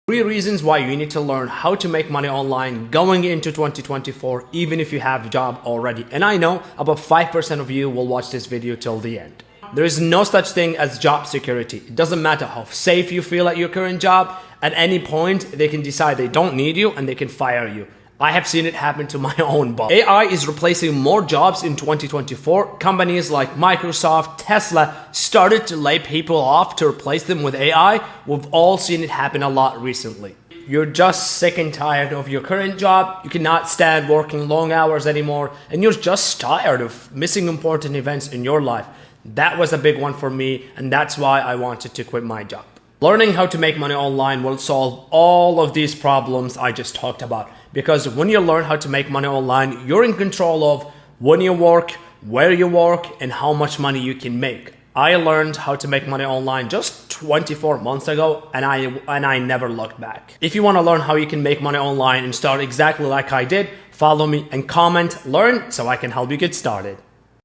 3 reasons why you need to learn how to make money online going into 2024, even if you have a job already. And I know about 5% of you will watch this video till the end. There is no such thing as job security. It doesn't matter how safe you feel at your current job. At any point, they can decide they don't need you and they can fire you. I have seen it happen to my own boss. AI is replacing more jobs in 2024. Companies like Microsoft, Tesla started to lay people off to replace them with AI. We've all seen it happen a lot recently. You're just sick and tired of your current job. You cannot stand working long hours anymore. And you're just tired of missing important events in your life. That was a big one for me. And that's why I wanted to quit my job. Learning how to make money online will solve all of these problems I just talked about. Because when you learn how to make money online, you're in control of when you work, where you work, and how much money you can make. I learned how to make money online just 24 months ago, and I never looked back. If you want to learn how you can make money online and start exactly like I did, follow me and comment, learn, so I can help you get started.